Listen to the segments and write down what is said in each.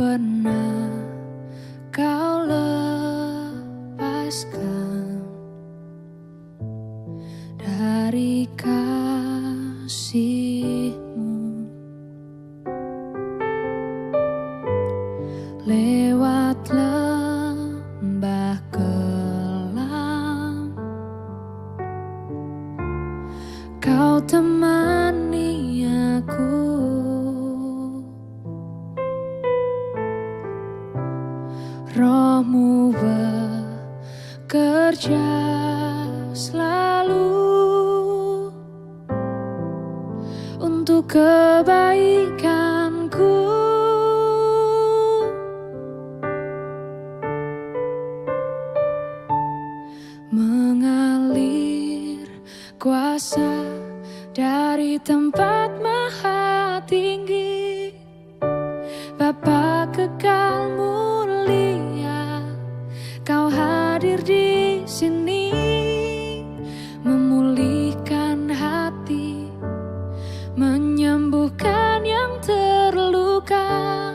pernah kau lepaskan dari kasih-Mu. Lewat lembah kelam Kau temani aku. Roh-Mu bekerja selalu untuk kebaikanku. Mengalir kuasa dari tempat maha tinggi, Bapa kekal mulia, Kau hadir di sini, memulihkan hati, menyembuhkan yang terluka.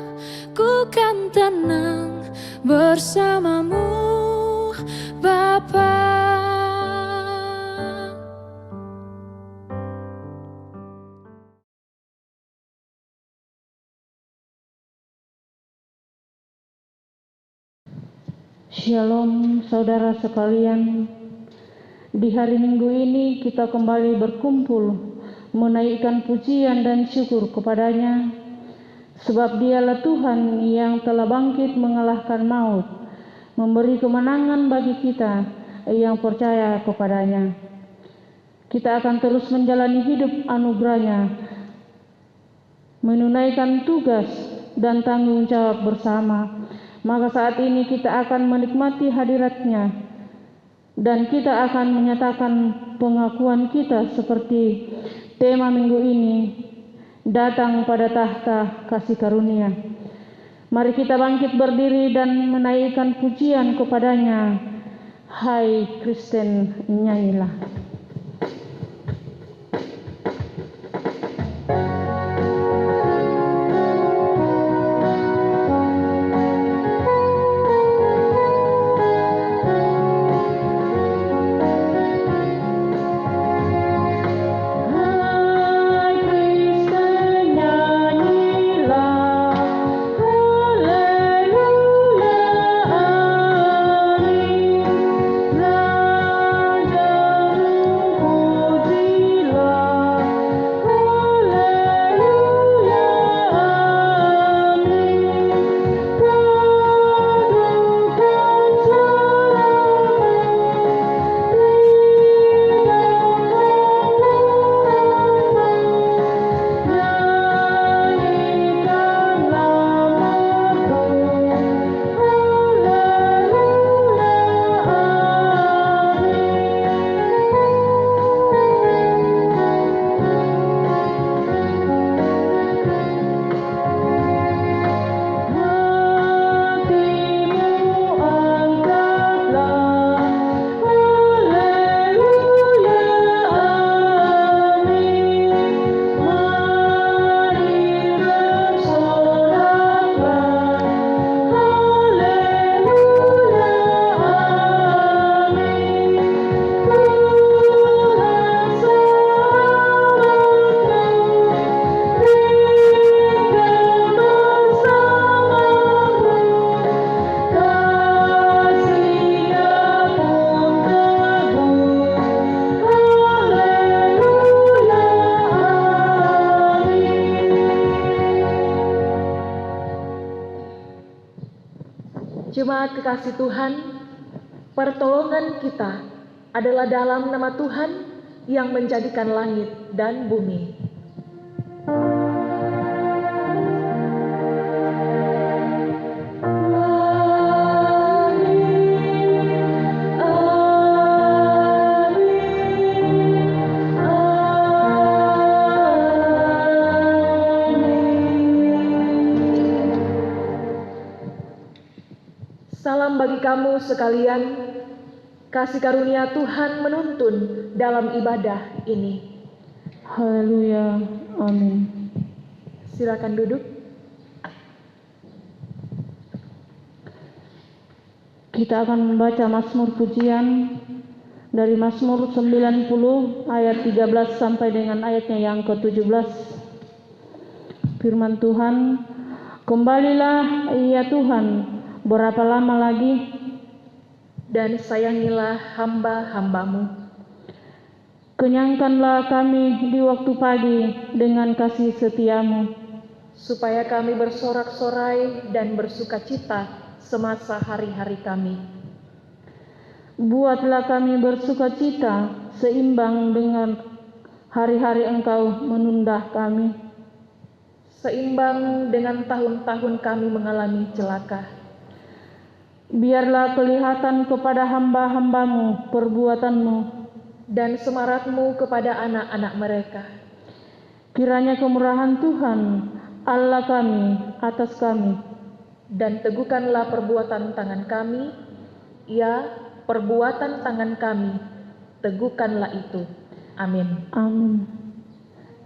Ku kan tenang bersama-Mu, Bapa. Shalom saudara sekalian. Di hari Minggu ini kita kembali berkumpul menaikkan pujian dan syukur kepada-Nya, sebab Dialah Tuhan yang telah bangkit mengalahkan maut, memberi kemenangan bagi kita yang percaya kepada-Nya. Kita akan terus menjalani hidup anugerah-Nya, menunaikan tugas dan tanggung jawab bersama. Maka saat ini kita akan menikmati hadirat-Nya dan kita akan menyatakan pengakuan kita seperti tema minggu ini, datang pada tahta kasih karunia. Mari kita bangkit berdiri dan menaikkan pujian kepada-Nya. Hai Kristen, nyanyilah. Jemaat kekasih Tuhan, pertolongan kita adalah dalam nama Tuhan yang menjadikan langit dan bumi. Salam bagi kamu sekalian, kasih karunia Tuhan menuntun dalam ibadah ini. Haleluya, amin. Silakan duduk. Kita akan membaca Mazmur pujian dari Mazmur 90 ayat 13 sampai dengan ayatnya yang ke-17. Firman Tuhan, kembalilah ya Tuhan, berapa lama lagi? Dan sayangilah hamba-hambamu. Kenyangkanlah kami di waktu pagi dengan kasih setiamu, supaya kami bersorak-sorai dan bersukacita semasa hari-hari kami. Buatlah kami bersukacita seimbang dengan hari-hari Engkau menunda kami, seimbang dengan tahun-tahun kami mengalami celaka. Biarlah kelihatan kepada hamba-hambamu perbuatanmu, dan semarakmu kepada anak-anak mereka. Kiranya kemurahan Tuhan Allah kami atas kami, dan teguhkanlah perbuatan tangan kami, ya perbuatan tangan kami, teguhkanlah itu. Amin. Amin.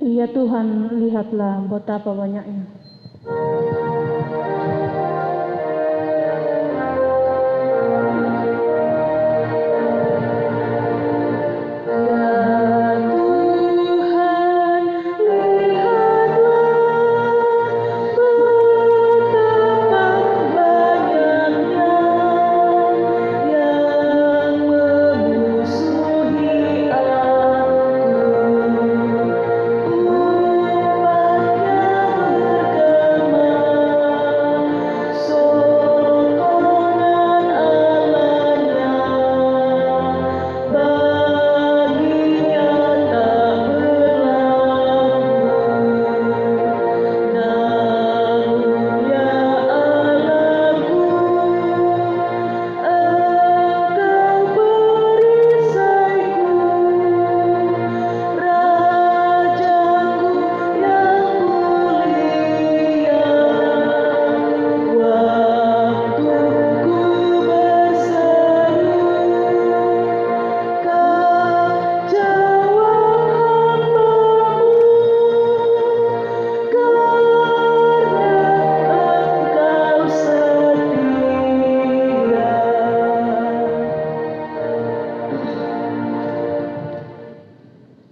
Ya Tuhan, lihatlah betapa banyaknya.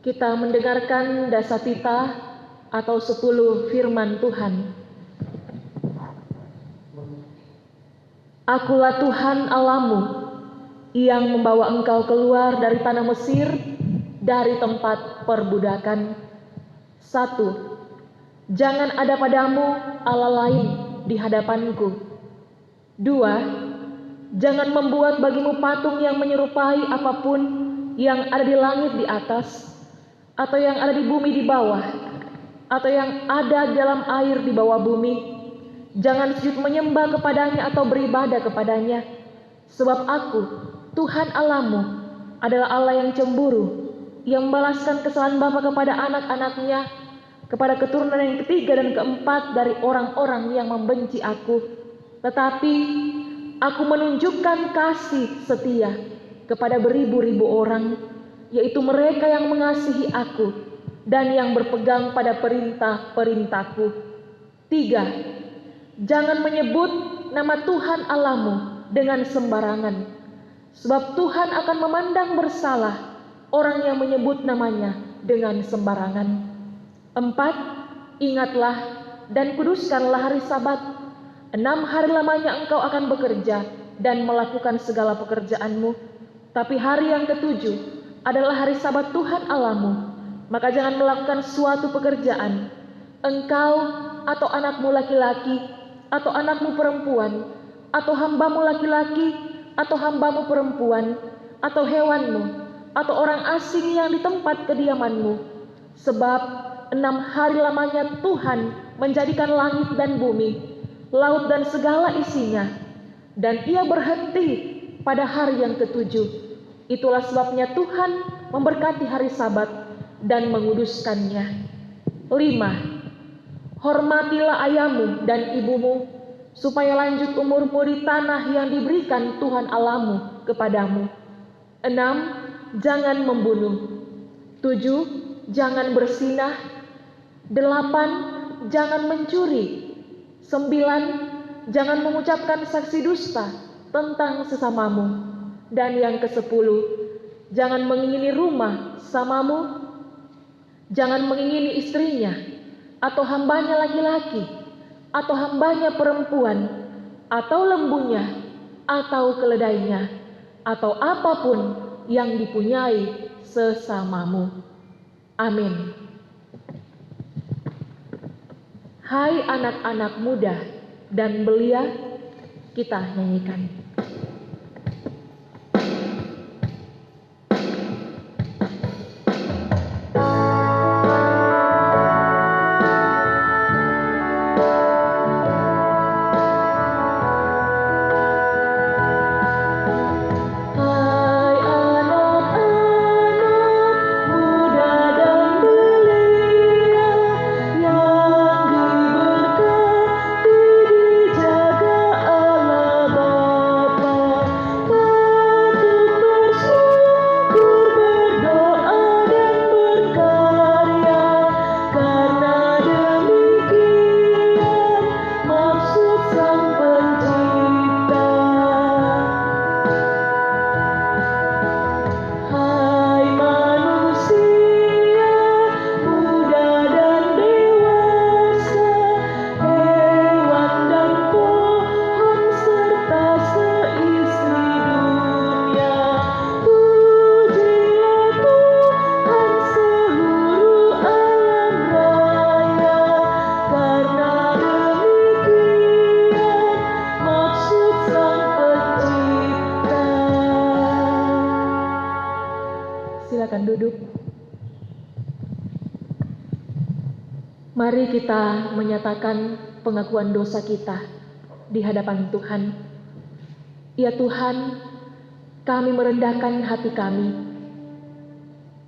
Kita mendengarkan dasatita atau 10 firman Tuhan. Akulah Tuhan Allahmu yang membawa engkau keluar dari tanah Mesir, dari tempat perbudakan. 1. Jangan ada padamu Allah lain di hadapanku. 2. Jangan membuat bagimu patung yang menyerupai apapun yang ada di langit di atas, atau yang ada di bumi di bawah, atau yang ada di dalam air di bawah bumi. Jangan sujud menyembah kepadanya atau beribadah kepadanya. Sebab aku, Tuhan Allahmu, adalah Allah yang cemburu, yang membalaskan kesalahan bapa kepada anak-anaknya, kepada keturunan yang ketiga dan keempat dari orang-orang yang membenci aku. Tetapi aku menunjukkan kasih setia kepada beribu-ribu orang, yaitu mereka yang mengasihi aku dan yang berpegang pada perintah-perintahku. 3. Jangan menyebut nama Tuhan Allahmu dengan sembarangan, sebab Tuhan akan memandang bersalah orang yang menyebut namanya dengan sembarangan. 4. Ingatlah dan kuduskanlah hari Sabat. 6 hari lamanya engkau akan bekerja dan melakukan segala pekerjaanmu, tapi hari yang ketujuh adalah hari Sabat Tuhan Allahmu. Maka jangan melakukan suatu pekerjaan, engkau atau anakmu laki-laki, atau anakmu perempuan, atau hambamu laki-laki, atau hambamu perempuan, atau hewanmu, atau orang asing yang di tempat kediamanmu. Sebab 6 hari lamanya Tuhan menjadikan langit dan bumi, laut dan segala isinya, dan Ia berhenti pada hari yang ketujuh. Itulah sebabnya Tuhan memberkati hari Sabat dan menguduskannya. 5. Hormatilah ayahmu dan ibumu, supaya lanjut umurmu di tanah yang diberikan Tuhan Allahmu kepadamu. 6. Jangan membunuh. 7. Jangan berzinah. 8. Jangan mencuri. 9. Jangan mengucapkan saksi dusta tentang sesamamu. Dan yang ke-10, jangan mengingini rumah samamu, jangan mengingini istrinya, atau hambanya laki-laki, atau hambanya perempuan, atau lembunya, atau keledainya, atau apapun yang dipunyai sesamamu. Amin. Hai anak-anak muda dan belia, kita nyanyikan. Silakan duduk. Mari kita menyatakan pengakuan dosa kita di hadapan Tuhan. Ya Tuhan, kami merendahkan hati kami.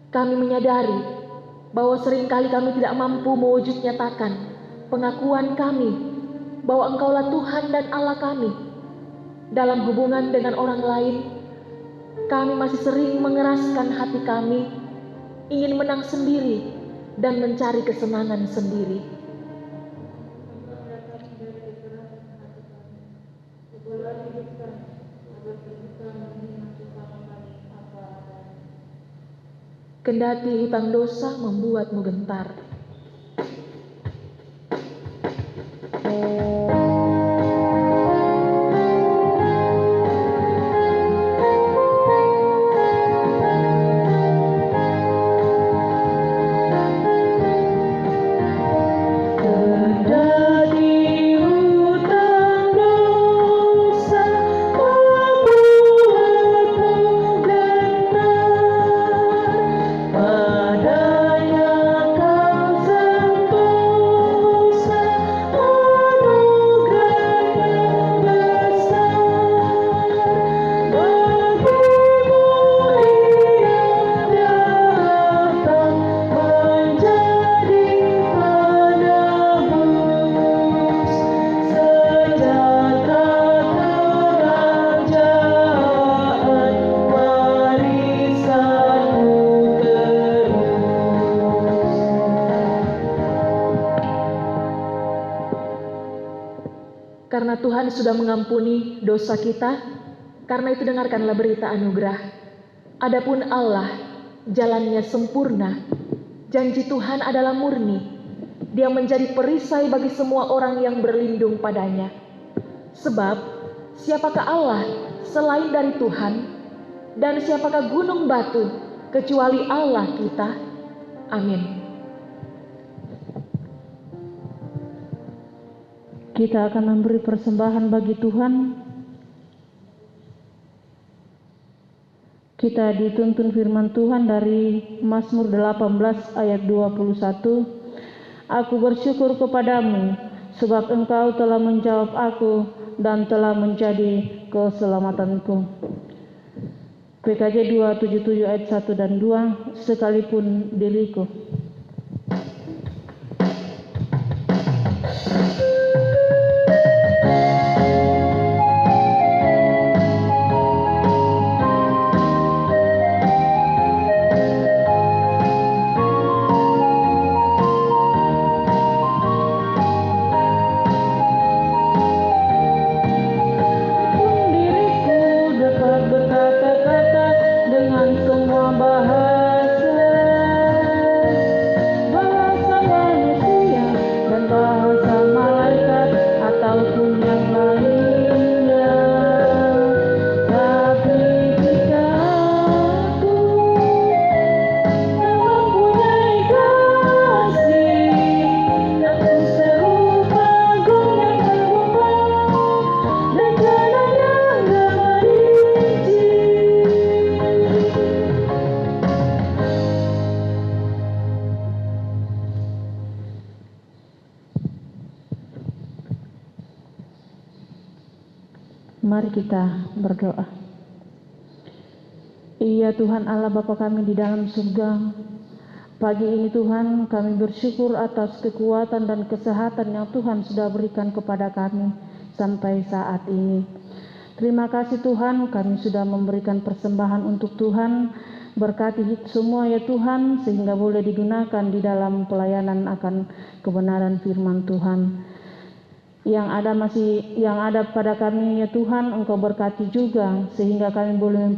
Kami menyadari bahwa seringkali kami tidak mampu mewujud nyatakan pengakuan kami bahwa Engkaulah Tuhan dan Allah kami. Dalam hubungan dengan orang lain, kami masih sering mengeraskan hati kami, ingin menang sendiri dan mencari kesenangan sendiri. Kendati hutang dosa membuatmu gentar. Karena Tuhan sudah mengampuni dosa kita, karena itu dengarkanlah berita anugerah. Adapun Allah, jalannya sempurna, janji Tuhan adalah murni. Dia menjadi perisai bagi semua orang yang berlindung padanya. Sebab, siapakah Allah selain dari Tuhan? Dan siapakah gunung batu kecuali Allah kita? Amin. Kita akan memberi persembahan bagi Tuhan. Kita dituntun firman Tuhan dari Mazmur 18 ayat 21. Aku bersyukur kepadamu, sebab Engkau telah menjawab aku dan telah menjadi keselamatanku. PKJ 277 ayat 1 dan 2, sekalipun diriku. Diriku Mari kita berdoa. Ya Tuhan Allah Bapa kami di dalam surga, pagi ini Tuhan kami bersyukur atas kekuatan dan kesehatan yang Tuhan sudah berikan kepada kami sampai saat ini. Terima kasih Tuhan, kami sudah memberikan persembahan untuk Tuhan. Berkati semua ya Tuhan, sehingga boleh digunakan di dalam pelayanan akan kebenaran firman Tuhan. Yang ada pada kami ya Tuhan, Engkau berkati juga, sehingga kami boleh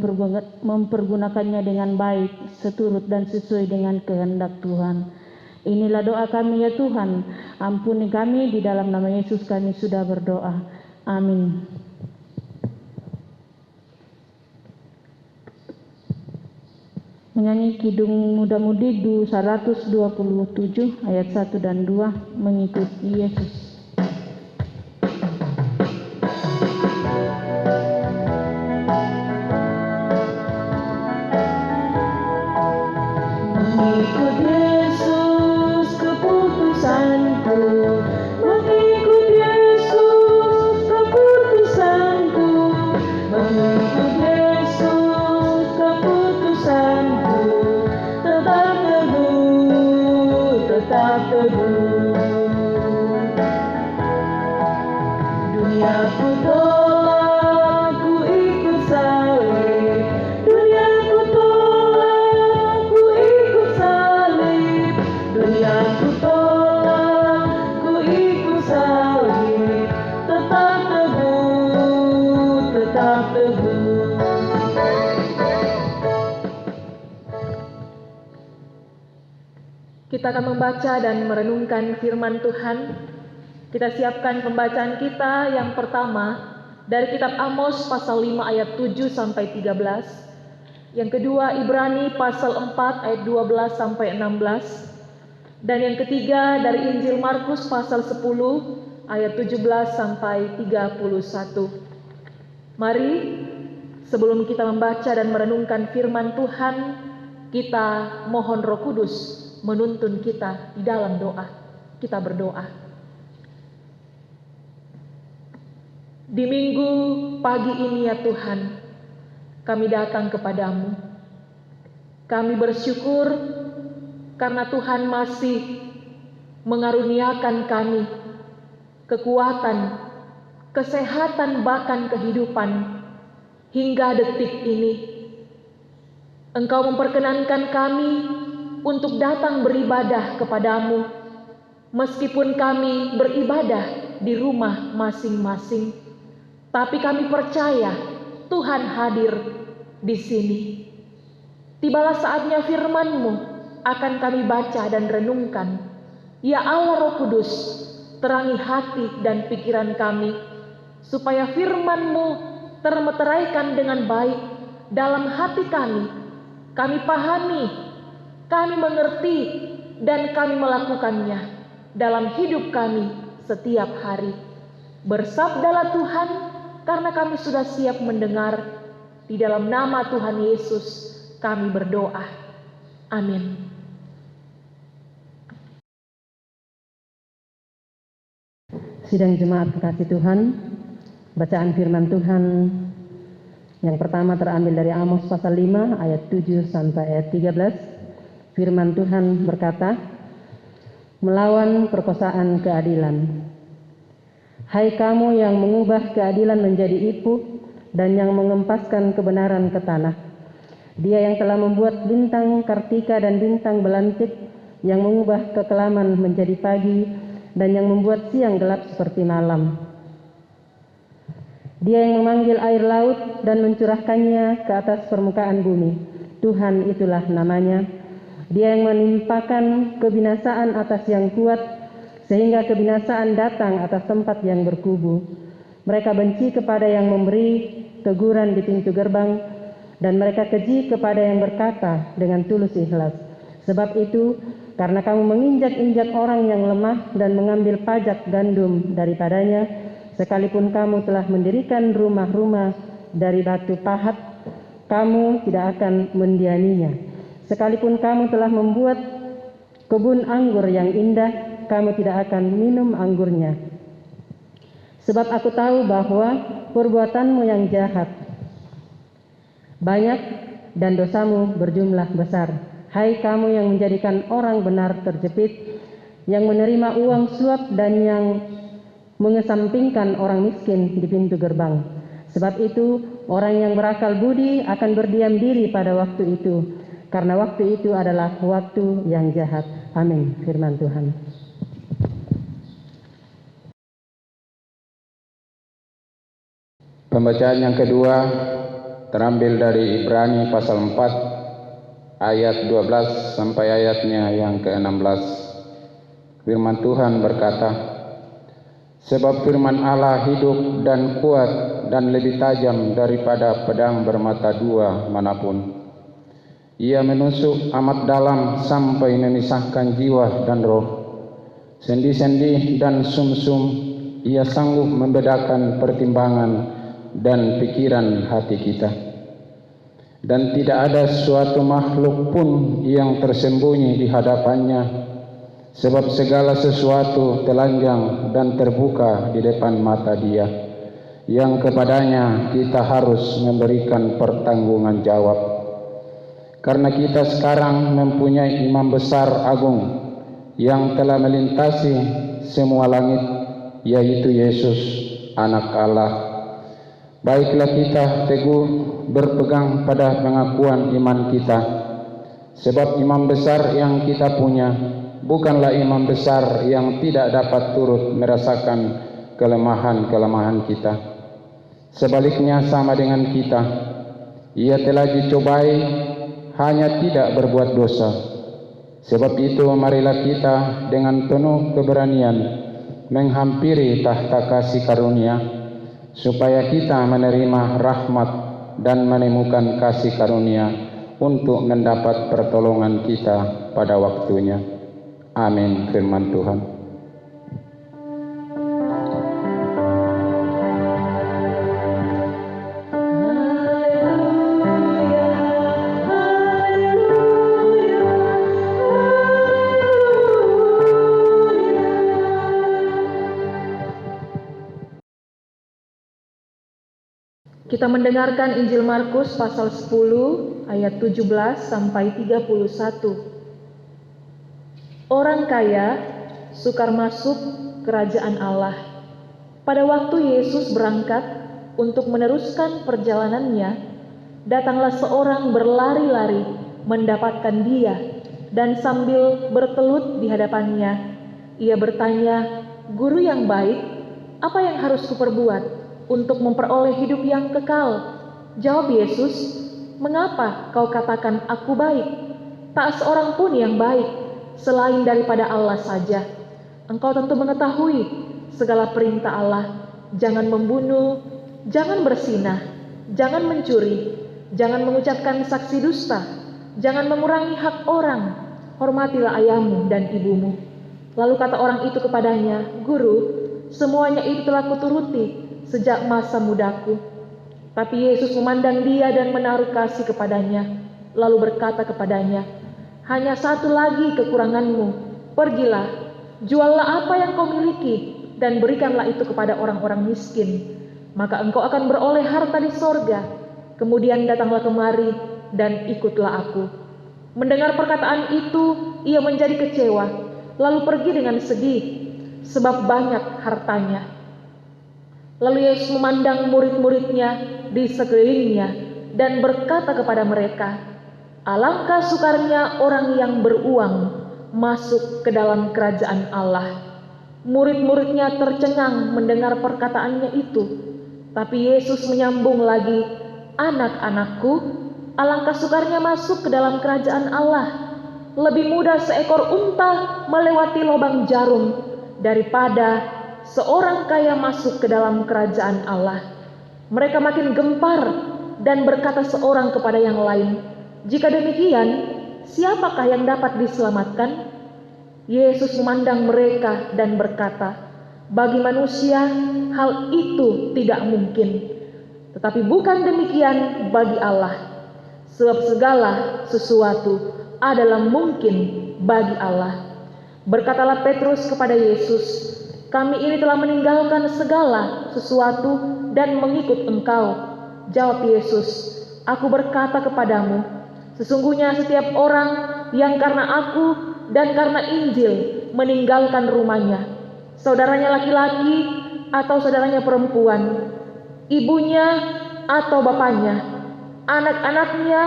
mempergunakannya dengan baik, seturut dan sesuai dengan kehendak Tuhan. Inilah doa kami ya Tuhan, ampuni kami, di dalam nama Yesus kami sudah berdoa. Amin. Menyanyi Kidung Muda-Mudi 127 ayat 1 dan 2, mengikuti Yesus. Mengikut Yesus keputusanku, mengikut Yesus keputusanku, mengikut Yesus keputusanku, tetap teguh, tetap teguh. Dunia ku tolak, ku ikut salib. Dunia ku tolak, ku ikut salib. Dunia ku tolak, ku ikut salib. Tetap teguh, tetap teguh. Kita akan membaca dan merenungkan firman Tuhan. Kita siapkan pembacaan kita yang pertama dari kitab Amos pasal 5 ayat 7 sampai 13. Yang kedua Ibrani pasal 4 ayat 12 sampai 16. Dan yang ketiga dari Injil Markus pasal 10 ayat 17 sampai 31. Mari sebelum kita membaca dan merenungkan firman Tuhan, kita mohon Roh Kudus menuntun kita di dalam doa. Kita berdoa. Di minggu pagi ini ya Tuhan, kami datang kepadamu. Kami bersyukur karena Tuhan masih mengaruniakan kami kekuatan, kesehatan, bahkan kehidupan hingga detik ini. Engkau memperkenankan kami untuk datang beribadah kepadamu, meskipun kami beribadah di rumah masing-masing. Tapi kami percaya Tuhan hadir di sini. Tibalah saatnya firman-Mu akan kami baca dan renungkan. Ya Allah Roh Kudus, terangi hati dan pikiran kami, supaya firman-Mu termeteraikan dengan baik dalam hati kami. Kami pahami, kami mengerti, dan kami melakukannya dalam hidup kami setiap hari. Bersabdalah Tuhan, karena kami sudah siap mendengar. Di dalam nama Tuhan Yesus kami berdoa. Amin. Sidang jemaat kekasih Tuhan, bacaan firman Tuhan yang pertama terambil dari Amos pasal 5 ayat 7 sampai ayat 13. Firman Tuhan berkata, melawan perkosaan keadilan. Hai kamu yang mengubah keadilan menjadi ipuh dan yang mengempaskan kebenaran ke tanah. Dia yang telah membuat bintang kartika dan bintang belantik, yang mengubah kekelaman menjadi pagi dan yang membuat siang gelap seperti malam. Dia yang memanggil air laut dan mencurahkannya ke atas permukaan bumi. Tuhan itulah namanya. Dia yang menimpakan kebinasaan atas yang kuat, sehingga kebinasaan datang atas tempat yang berkubu. Mereka benci kepada yang memberi teguran di pintu gerbang, dan mereka keji kepada yang berkata dengan tulus ikhlas. Sebab itu, karena kamu menginjak-injak orang yang lemah dan mengambil pajak gandum daripadanya, sekalipun kamu telah mendirikan rumah-rumah dari batu pahat, kamu tidak akan mendiaminya. Sekalipun kamu telah membuat kebun anggur yang indah, kamu tidak akan minum anggurnya. Sebab aku tahu bahwa perbuatanmu yang jahat banyak dan dosamu berjumlah besar. Hai kamu yang menjadikan orang benar terjepit, yang menerima uang suap dan yang mengesampingkan orang miskin di pintu gerbang. Sebab itu orang yang berakal budi akan berdiam diri pada waktu itu, karena waktu itu adalah waktu yang jahat. Amin. Firman Tuhan. Pembacaan yang kedua terambil dari Ibrani pasal 4 ayat 12 sampai ayatnya yang ke-16. Firman Tuhan berkata, sebab firman Allah hidup dan kuat dan lebih tajam daripada pedang bermata dua manapun. Ia menusuk amat dalam sampai memisahkan jiwa dan roh, sendi-sendi dan sumsum. Ia sanggup membedakan pertimbangan dan pikiran hati kita. Dan tidak ada suatu makhluk pun yang tersembunyi di hadapannya, sebab segala sesuatu telanjang dan terbuka di depan mata Dia, yang kepadanya kita harus memberikan pertanggungan jawab. Karena kita sekarang mempunyai imam besar agung yang telah melintasi semua langit, yaitu Yesus, Anak Allah. Baiklah kita teguh berpegang pada pengakuan iman kita, sebab imam besar yang kita punya bukanlah imam besar yang tidak dapat turut merasakan kelemahan-kelemahan kita. Sebaliknya sama dengan kita, ia telah dicobai, hanya tidak berbuat dosa. Sebab itu marilah kita dengan penuh keberanian menghampiri tahta kasih karunia, supaya kita menerima rahmat dan menemukan kasih karunia untuk mendapat pertolongan kita pada waktunya. Amin. Firman Tuhan. Kita mendengarkan Injil Markus pasal 10 ayat 17 sampai 31. Orang kaya sukar masuk kerajaan Allah. Pada waktu Yesus berangkat untuk meneruskan perjalanannya, datanglah seorang berlari-lari mendapatkan Dia, dan sambil bertelut di hadapannya, ia bertanya, "Guru yang baik, apa yang harus kuperbuat untuk memperoleh hidup yang kekal?" Jawab Yesus, "Mengapa kau katakan aku baik? Tak seorang pun yang baik, selain daripada Allah saja. Engkau tentu mengetahui segala perintah Allah. Jangan membunuh, jangan berzinah, jangan mencuri, jangan mengucapkan saksi dusta, jangan mengurangi hak orang, hormatilah ayahmu dan ibumu." Lalu kata orang itu kepadanya, "Guru, semuanya itu telah kuturuti sejak masa mudaku." Tapi Yesus memandang dia dan menaruh kasih kepadanya, lalu berkata kepadanya, "Hanya satu lagi kekuranganmu. Pergilah, juallah apa yang kau miliki dan berikanlah itu kepada orang-orang miskin, maka engkau akan beroleh harta di sorga. Kemudian datanglah kemari dan ikutlah aku." Mendengar perkataan itu, ia menjadi kecewa, lalu pergi dengan sedih, sebab banyak hartanya. Lalu Yesus memandang murid-muridnya di sekelilingnya dan berkata kepada mereka, "Alangkah sukarnya orang yang beruang masuk ke dalam kerajaan Allah." Murid-muridnya tercengang mendengar perkataannya itu. Tapi Yesus menyambung lagi, "Anak-anakku, alangkah sukarnya masuk ke dalam kerajaan Allah. Lebih mudah seekor unta melewati lubang jarum daripada seorang kaya masuk ke dalam kerajaan Allah." Mereka makin gempar dan berkata seorang kepada yang lain, "Jika demikian, siapakah yang dapat diselamatkan?" Yesus memandang mereka dan berkata, "Bagi manusia hal itu tidak mungkin, tetapi bukan demikian bagi Allah. Sebab segala sesuatu adalah mungkin bagi Allah." Berkatalah Petrus kepada Yesus, "Kami ini telah meninggalkan segala sesuatu dan mengikut Engkau?" Jawab Yesus, "Aku berkata kepadamu, sesungguhnya setiap orang yang karena Aku dan karena Injil meninggalkan rumahnya, saudaranya laki-laki atau saudaranya perempuan, ibunya atau bapaknya, anak-anaknya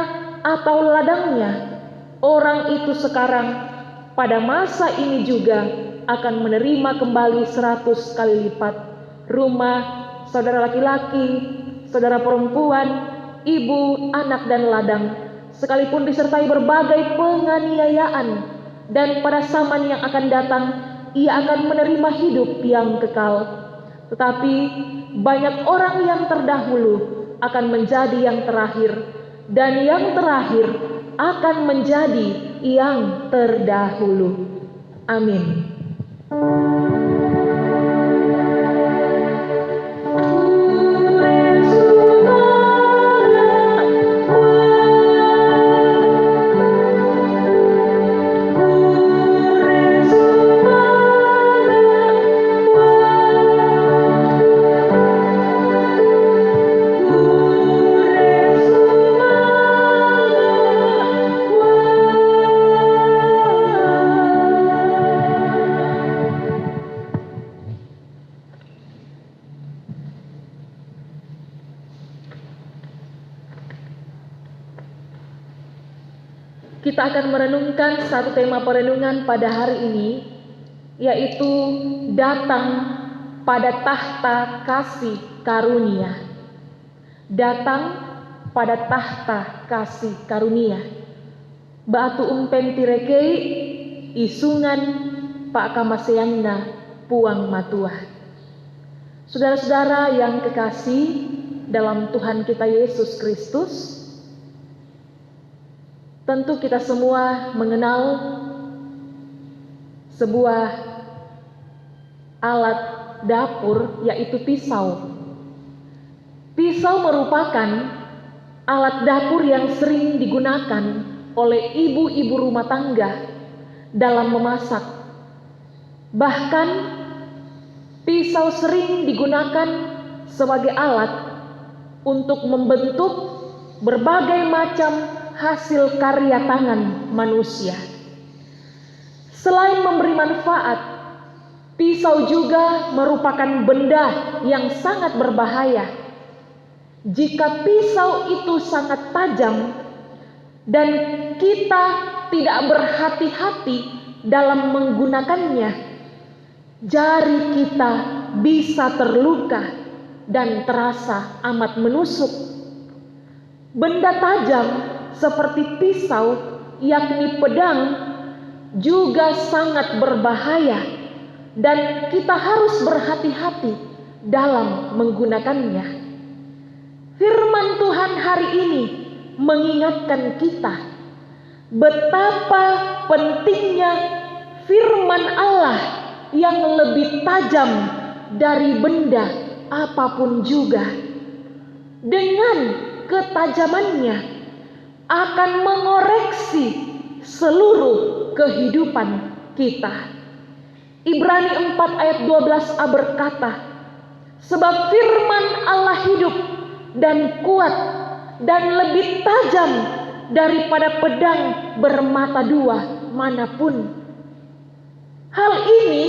atau ladangnya, orang itu sekarang pada masa ini juga akan menerima kembali 100 kali lipat rumah, saudara laki-laki, saudara perempuan, ibu, anak dan ladang, sekalipun disertai berbagai penganiayaan, dan pada zaman yang akan datang ia akan menerima hidup yang kekal. Tetapi banyak orang yang terdahulu akan menjadi yang terakhir, dan yang terakhir akan menjadi yang terdahulu." Amin. Kita akan merenungkan satu tema perenungan pada hari ini, yaitu datang pada tahta kasih karunia. Datang pada tahta kasih karunia. Batu umpen tirekei, isungan Pak Kamaseanna puang matua. Saudara-saudara yang kekasih dalam Tuhan kita Yesus Kristus, tentu kita semua mengenal sebuah alat dapur, yaitu pisau. Pisau merupakan alat dapur yang sering digunakan oleh ibu-ibu rumah tangga dalam memasak. Bahkan pisau sering digunakan sebagai alat untuk membentuk berbagai macam hasil karya tangan manusia. Selain memberi manfaat, pisau juga merupakan benda yang sangat berbahaya. Jika pisau itu sangat tajam dan kita tidak berhati-hati dalam menggunakannya, jari kita bisa terluka dan terasa amat menusuk. Benda tajam seperti pisau, yakni pedang, juga sangat berbahaya dan kita harus berhati-hati dalam menggunakannya. Firman Tuhan hari ini mengingatkan kita betapa pentingnya firman Allah yang lebih tajam dari benda apapun juga. Dengan ketajamannya akan mengoreksi seluruh kehidupan kita. Ibrani 4 ayat 12a berkata, "Sebab firman Allah hidup dan kuat dan lebih tajam daripada pedang bermata dua manapun." Hal ini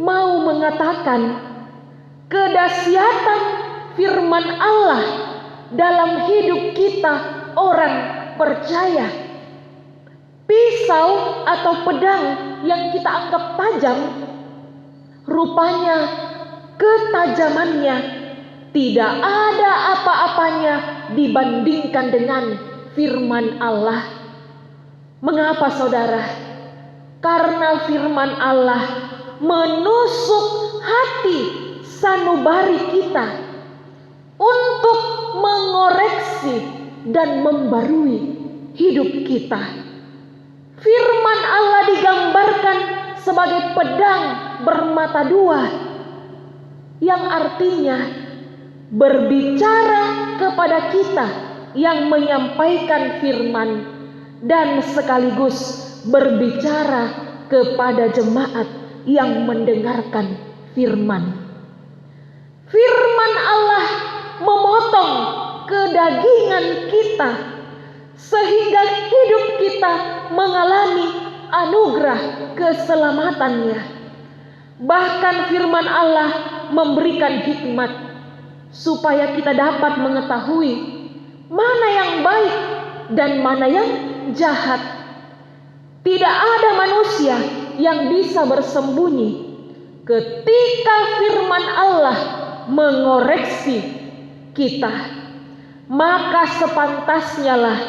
mau mengatakan kedahsyatan firman Allah dalam hidup kita orang percaya. Pisau atau pedang yang kita anggap tajam, rupanya ketajamannya tidak ada apa-apanya dibandingkan dengan firman Allah. Mengapa, saudara? Karena firman Allah menusuk hati sanubari kita untuk mengoreksi dan membarui hidup kita. Firman Allah digambarkan sebagai pedang bermata dua, yang artinya berbicara kepada kita yang menyampaikan firman dan sekaligus berbicara kepada jemaat yang mendengarkan firman. Firman Allah memotong kedagingan kita sehingga hidup kita mengalami anugerah keselamatannya. Bahkan firman Allah memberikan hikmat supaya kita dapat mengetahui mana yang baik dan mana yang jahat. Tidak ada manusia yang bisa bersembunyi ketika firman Allah mengoreksi kita. Maka sepantasnya lah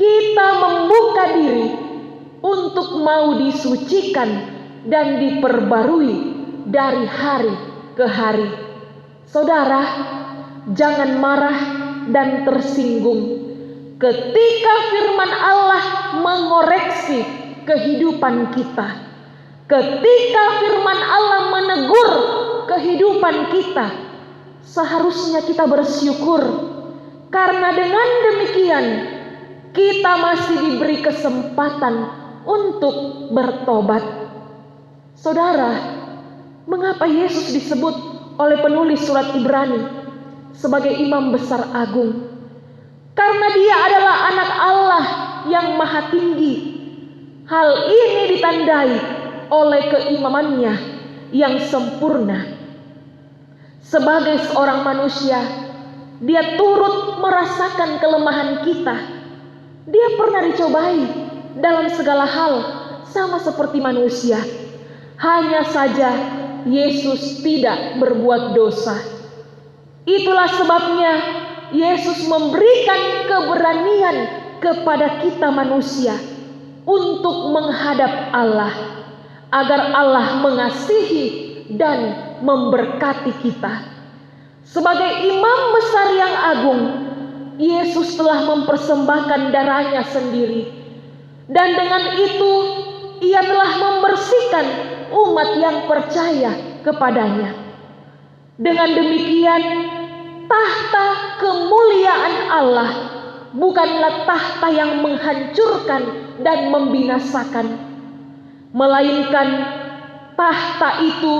kita membuka diri untuk mau disucikan dan diperbarui dari hari ke hari. Saudara, jangan marah dan tersinggung ketika firman Allah mengoreksi kehidupan kita. Ketika firman Allah menegur kehidupan kita, seharusnya kita bersyukur, karena dengan demikian kita masih diberi kesempatan untuk bertobat. Saudara, mengapa Yesus disebut oleh penulis surat Ibrani sebagai imam besar agung? Karena dia adalah anak Allah yang maha tinggi. Hal ini ditandai oleh keimamannya yang sempurna. Sebagai seorang manusia, dia turut merasakan kelemahan kita. Dia pernah dicobai dalam segala hal sama seperti manusia. Hanya saja Yesus tidak berbuat dosa. Itulah sebabnya Yesus memberikan keberanian kepada kita manusia untuk menghadap Allah, agar Allah mengasihi dan memberkati kita. Sebagai imam besar yang agung, Yesus telah mempersembahkan darahnya sendiri, dan dengan itu ia telah membersihkan umat yang percaya kepadanya. Dengan demikian, tahta kemuliaan Allah bukanlah tahta yang menghancurkan dan membinasakan, melainkan tahta itu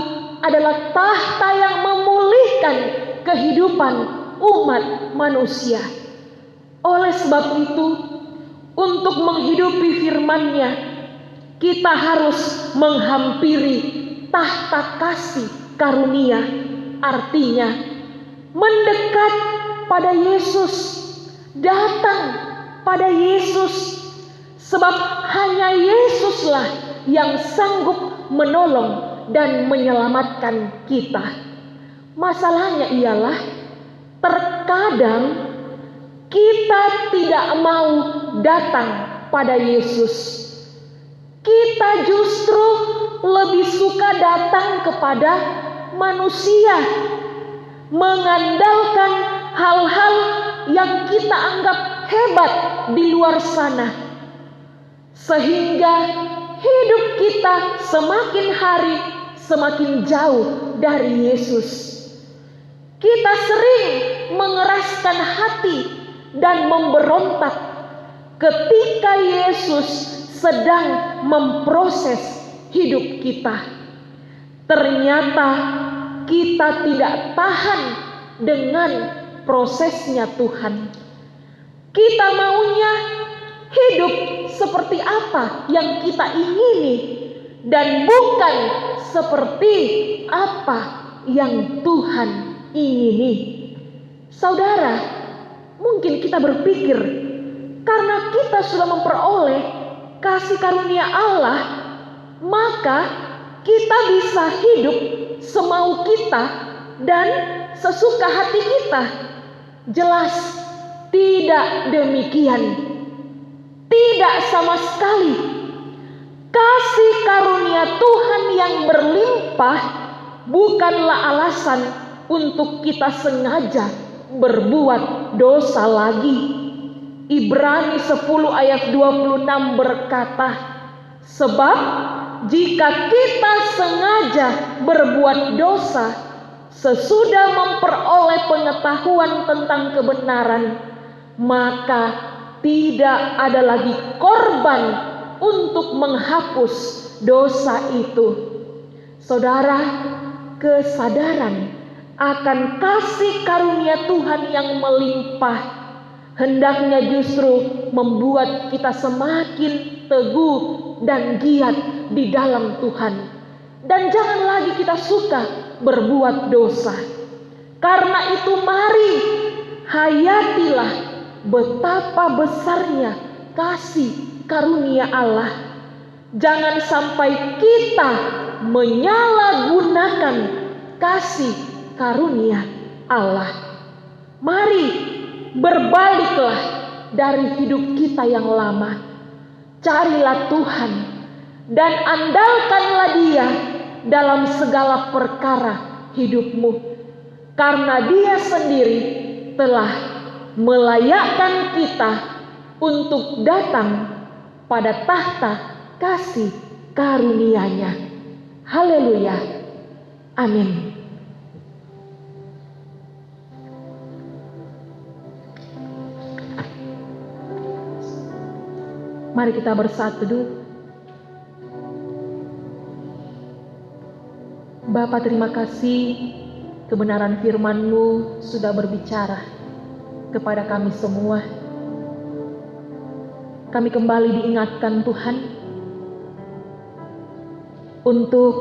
adalah tahta yang memulihkan kehidupan umat manusia. Oleh sebab itu, untuk menghidupi firman-Nya, kita harus menghampiri tahta kasih karunia. Artinya, mendekat pada Yesus, datang pada Yesus, sebab hanya Yesuslah yang sanggup menolong dan menyelamatkan kita. Masalahnya ialah terkadang kita tidak mau datang pada Yesus. Kita justru lebih suka datang kepada manusia, mengandalkan hal-hal yang kita anggap hebat di luar sana, sehingga hidup kita semakin hari semakin jauh dari Yesus. Kita sering mengeraskan hati dan memberontak ketika Yesus sedang memproses hidup kita. Ternyata kita tidak tahan dengan prosesnya Tuhan. Kita maunya hidup seperti apa yang kita ingini, dan bukan seperti apa yang Tuhan ingini. Saudara, mungkin kita berpikir karena kita sudah memperoleh kasih karunia Allah, maka kita bisa hidup semau kita dan sesuka hati kita. Jelas tidak demikian. Tidak sama sekali. Kasih karunia Tuhan yang berlimpah bukanlah alasan untuk kita sengaja berbuat dosa lagi. Ibrani 10 ayat 26 berkata, sebab jika kita sengaja berbuat dosa sesudah memperoleh pengetahuan tentang kebenaran, maka tidak ada lagi korban untuk menghapus dosa itu. Saudara, kesadaran akan kasih karunia Tuhan yang melimpah, hendaknya justru membuat kita semakin teguh dan giat di dalam Tuhan. Dan jangan lagi kita suka berbuat dosa. Karena itu mari hayatilah betapa besarnya kasih karunia Allah. Jangan sampai kita menyalahgunakan kasih karunia Allah. Mari berbaliklah dari hidup kita yang lama. Carilah Tuhan dan andalkanlah Dia dalam segala perkara hidupmu, karena Dia sendiri telah melayakkan kita untuk datang pada tahta kasih karunia-Nya. Haleluya. Amin. Mari kita bersatu dulu. Bapa, terima kasih kebenaran firman-Mu sudah berbicara kepada kami semua. Kami kembali diingatkan Tuhan untuk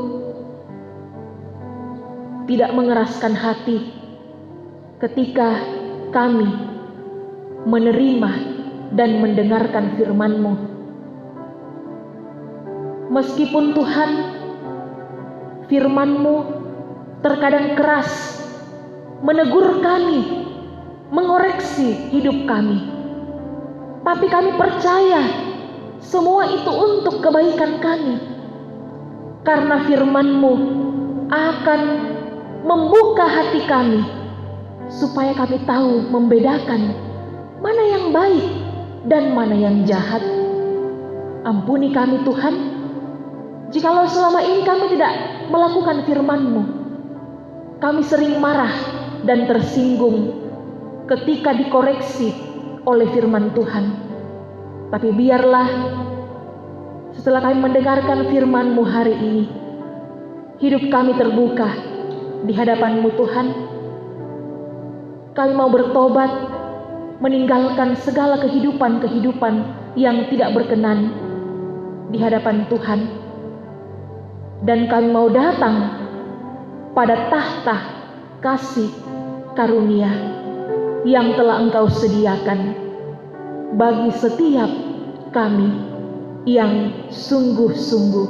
tidak mengeraskan hati ketika kami menerima dan mendengarkan firman-Mu. Meskipun Tuhan, firman-Mu terkadang keras, menegur kami, mengoreksi hidup kami. Tapi kami percaya semua itu untuk kebaikan kami. Karena firman-Mu akan membuka hati kami supaya kami tahu membedakan mana yang baik dan mana yang jahat. Ampuni kami Tuhan, jikalau selama ini kami tidak melakukan firman-Mu. Kami sering marah dan tersinggung ketika dikoreksi oleh firman Tuhan. Tapi biarlah setelah kami mendengarkan firman-Mu hari ini, hidup kami terbuka di hadapan-Mu Tuhan. Kami mau bertobat, meninggalkan segala kehidupan-kehidupan yang tidak berkenan di hadapan Tuhan. Dan kami mau datang pada tahta kasih karunia yang telah Engkau sediakan bagi setiap kami yang sungguh-sungguh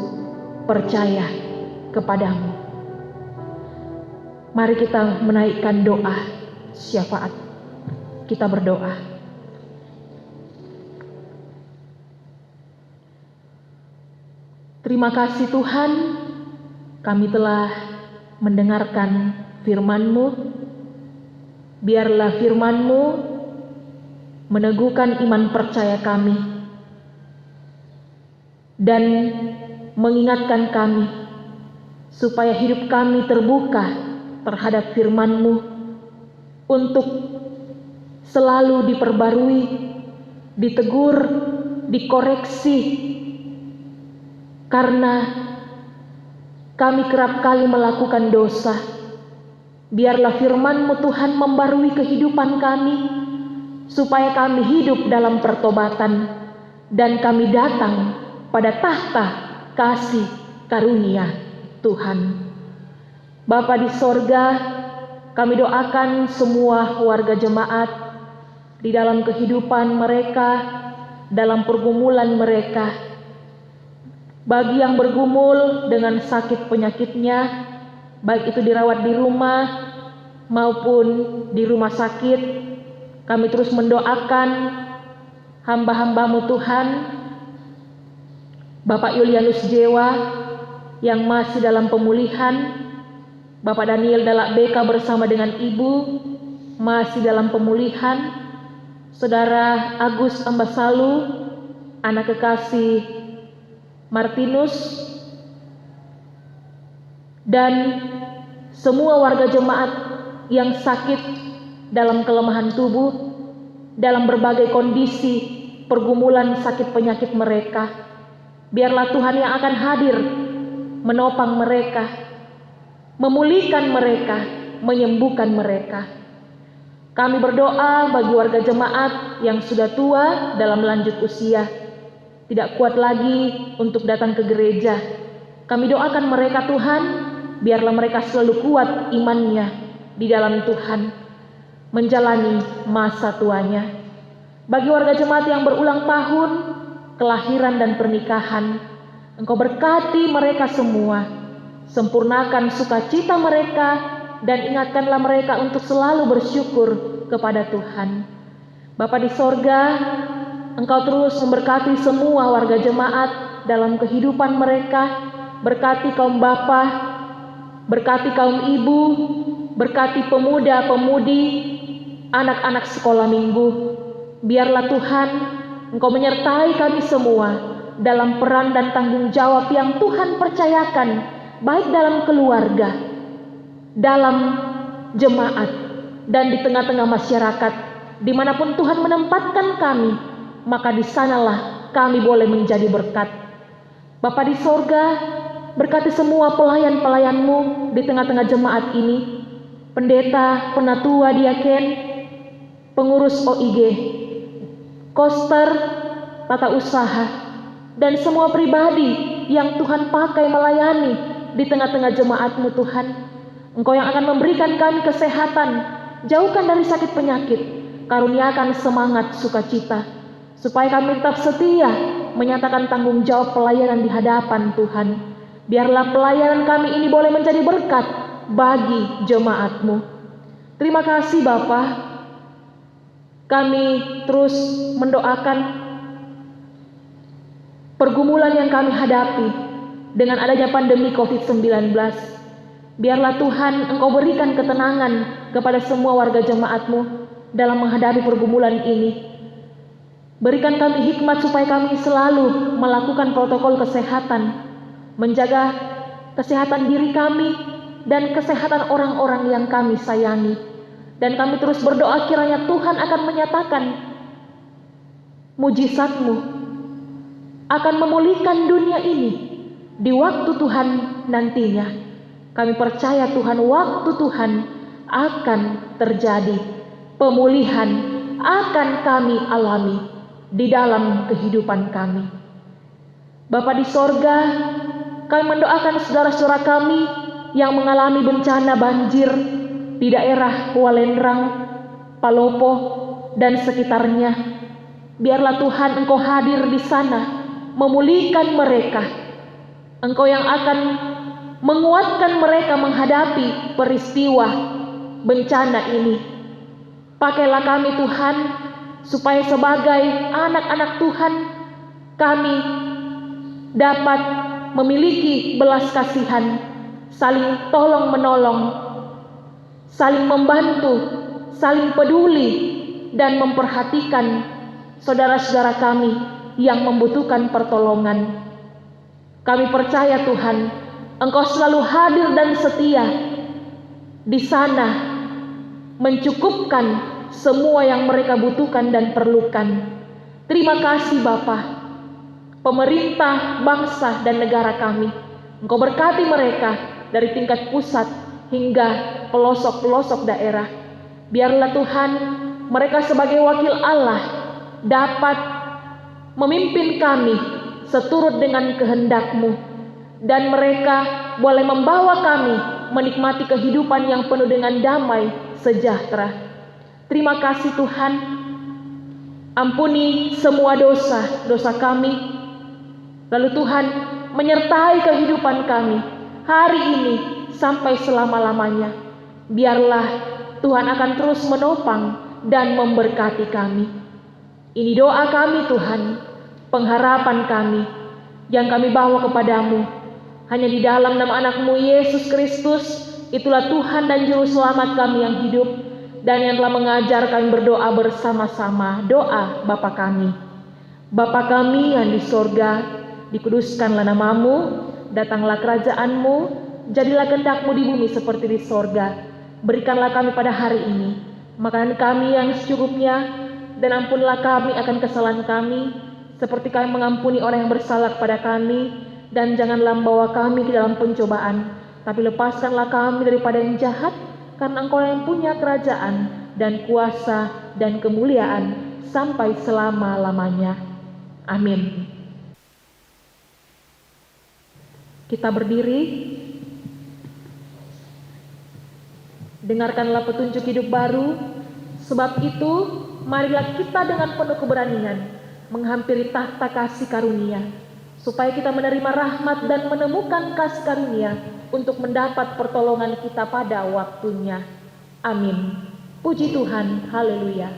percaya kepadamu. Mari kita menaikkan doa syafaat. Kita berdoa. Terima kasih Tuhan, kami telah mendengarkan firman-Mu. Biarlah firman-Mu meneguhkan iman percaya kami dan mengingatkan kami supaya hidup kami terbuka terhadap firman-Mu untuk selalu diperbarui, ditegur, dikoreksi, karena kami kerap kali melakukan dosa. Biarlah firman-Mu Tuhan membarui kehidupan kami, supaya kami hidup dalam pertobatan, dan kami datang pada tahta kasih karunia Tuhan. Bapa di sorga, kami doakan semua warga jemaat di dalam kehidupan mereka, dalam pergumulan mereka. Bagi yang bergumul dengan sakit penyakitnya, baik itu dirawat di rumah maupun di rumah sakit, kami terus mendoakan hamba-hamba-Mu Tuhan, Bapak Yulianus Jewa yang masih dalam pemulihan, Bapak Daniel Dalak Beka bersama dengan Ibu masih dalam pemulihan, Saudara Agus Ambasalu, anak kekasih Martinus, dan semua warga jemaat yang sakit dalam kelemahan tubuh, dalam berbagai kondisi pergumulan sakit penyakit mereka. Biarlah Tuhan yang akan hadir menopang mereka, memulihkan mereka, menyembuhkan mereka. Kami berdoa bagi warga jemaat yang sudah tua dalam lanjut usia, tidak kuat lagi untuk datang ke gereja. Kami doakan mereka Tuhan, biarlah mereka selalu kuat imannya di dalam Tuhan, menjalani masa tuanya. Bagi warga jemaat yang berulang tahun, kelahiran dan pernikahan, Engkau berkati mereka semua, sempurnakan sukacita mereka, dan ingatkanlah mereka untuk selalu bersyukur kepada Tuhan. Bapa di sorga, Engkau terus memberkati semua warga jemaat dalam kehidupan mereka, berkati kaum bapa, berkati kaum ibu, berkati pemuda-pemudi, anak-anak sekolah minggu. Biarlah Tuhan, Engkau menyertai kami semua dalam peran dan tanggung jawab yang Tuhan percayakan, baik dalam keluarga, dalam jemaat, dan di tengah-tengah masyarakat. Dimanapun Tuhan menempatkan kami, maka di sanalah kami boleh menjadi berkat. Bapa di sorga, berkati semua pelayan-pelayan-Mu di tengah-tengah jemaat ini, pendeta, penatua, diaken, pengurus OIG, koster, tata usaha, dan semua pribadi yang Tuhan pakai melayani di tengah-tengah jemaat-Mu Tuhan. Engkau yang akan memberikan kami kesehatan, jauhkan dari sakit penyakit, karuniakan semangat sukacita, supaya kami tetap setia menyatakan tanggung jawab pelayanan di hadapan Tuhan. Biarlah pelayanan kami ini boleh menjadi berkat bagi jemaat-Mu. Terima kasih Bapa. Kami terus mendoakan pergumulan yang kami hadapi dengan adanya pandemi COVID-19. Biarlah Tuhan Engkau berikan ketenangan kepada semua warga jemaat-Mu dalam menghadapi pergumulan ini. Berikan kami hikmat supaya kami selalu melakukan protokol kesehatan, menjaga kesehatan diri kami dan kesehatan orang-orang yang kami sayangi. Dan kami terus berdoa kiranya Tuhan akan menyatakan mujizat-Mu, akan memulihkan dunia ini di waktu Tuhan nantinya. Kami percaya Tuhan, waktu Tuhan akan terjadi. Pemulihan akan kami alami di dalam kehidupan kami. Bapa di sorga, kami mendoakan saudara-saudara kami yang mengalami bencana banjir di daerah Walendrang, Palopo, dan sekitarnya. Biarlah Tuhan Engkau hadir di sana, memulihkan mereka. Engkau yang akan menguatkan mereka menghadapi peristiwa bencana ini. Pakailah kami Tuhan, supaya sebagai anak-anak Tuhan, kami dapat memiliki belas kasihan, saling tolong menolong, saling membantu, saling peduli, dan memperhatikan saudara-saudara kami yang membutuhkan pertolongan. Kami percaya Tuhan, Engkau selalu hadir dan setia di sana, mencukupkan semua yang mereka butuhkan dan perlukan. Terima kasih Bapa. Pemerintah, bangsa, dan negara kami, Engkau berkati mereka dari tingkat pusat hingga pelosok-pelosok daerah. Biarlah Tuhan, mereka sebagai wakil Allah dapat memimpin kami seturut dengan kehendak-Mu, dan mereka boleh membawa kami menikmati kehidupan yang penuh dengan damai sejahtera. Terima kasih Tuhan. Ampuni semua dosa-dosa kami. Lalu Tuhan menyertai kehidupan kami hari ini sampai selama-lamanya. Biarlah Tuhan akan terus menopang dan memberkati kami. Ini doa kami Tuhan, pengharapan kami yang kami bawa kepadamu. Hanya di dalam nama anak-Mu Yesus Kristus, itulah Tuhan dan Juru Selamat kami yang hidup, dan yang telah mengajar kami berdoa bersama-sama. Doa Bapa kami. Bapa kami yang di sorga, dikuduskanlah nama-Mu, datanglah kerajaan-Mu, jadilah kehendak-Mu di bumi seperti di sorga. Berikanlah kami pada hari ini makanan kami yang secukupnya, dan ampunilah kami akan kesalahan kami, seperti kami mengampuni orang yang bersalah kepada kami. Dan janganlah membawa kami ke dalam pencobaan, tapi lepaskanlah kami daripada yang jahat, karena Engkau yang punya kerajaan dan kuasa dan kemuliaan sampai selama-lamanya. Amin. Kita berdiri. Dengarkanlah petunjuk hidup baru. Sebab itu, marilah kita dengan penuh keberanian menghampiri tahta kasih karunia, supaya kita menerima rahmat dan menemukan kasih karunia untuk mendapat pertolongan kita pada waktunya. Amin. Puji Tuhan. Haleluya.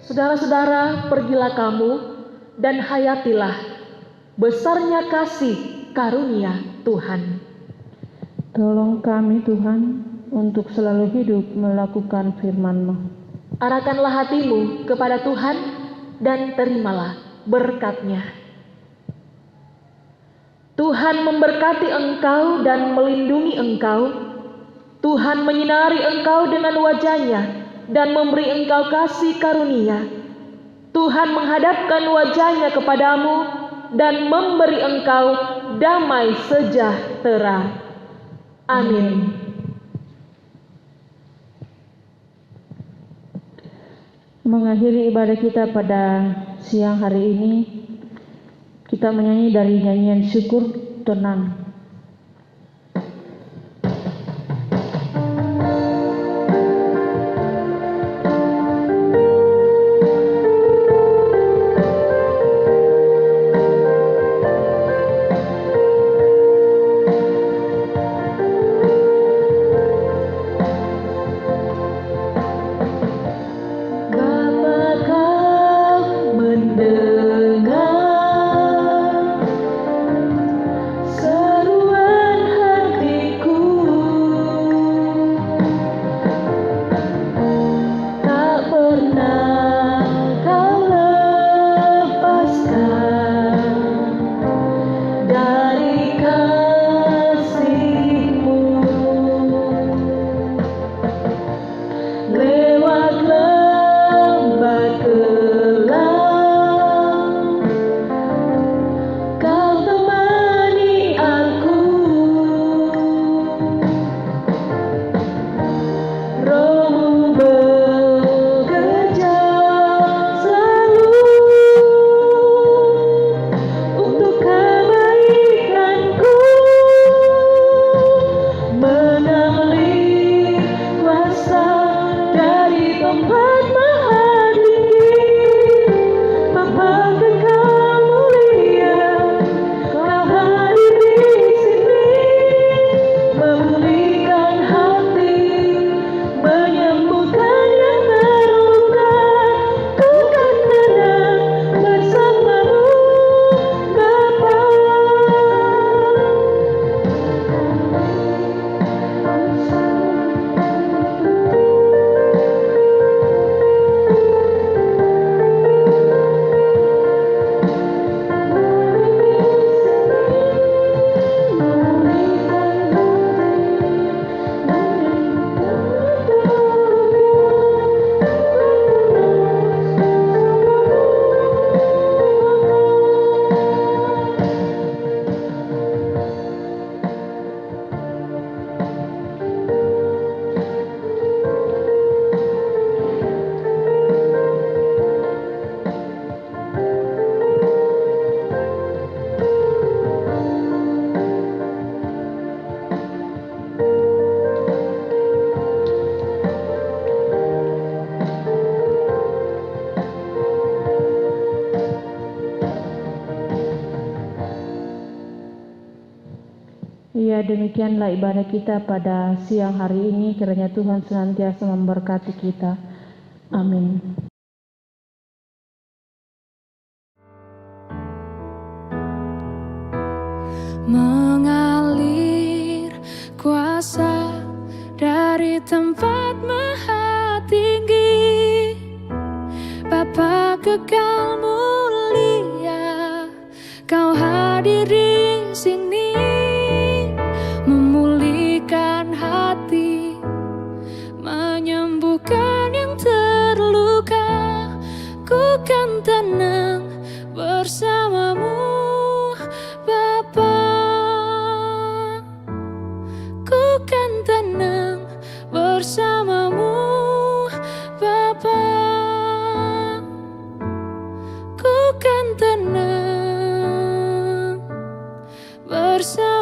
Saudara-saudara, pergilah kamu dan hayatilah besarnya kasih karunia Tuhan. Tolong kami Tuhan untuk selalu hidup melakukan firman-Mu. Arahkanlah hatimu kepada Tuhan dan terimalah berkat-Nya. Tuhan memberkati engkau dan melindungi engkau. Tuhan menyinari engkau dengan wajah-Nya dan memberi engkau kasih karunia. Tuhan menghadapkan wajah-Nya kepadamu dan memberi engkau damai sejahtera. Amin. Mengakhiri ibadah kita pada siang hari ini, kita menyanyi dari nyanyian syukur tenang. Mendengar Ya, demikianlah ibadah kita pada siang hari ini. Kiranya Tuhan senantiasa memberkati kita. Amin. Mengalir kuasa dari tempat maha tinggi, Bapa kekal mulia, Kau hadir di sini, memulihkan hati, menyembuhkan yang terluka. Ku kan tenang bersamamu, Bapa. Ku kan tenang bersamamu, Bapa. Ku kan tenang bersamamu.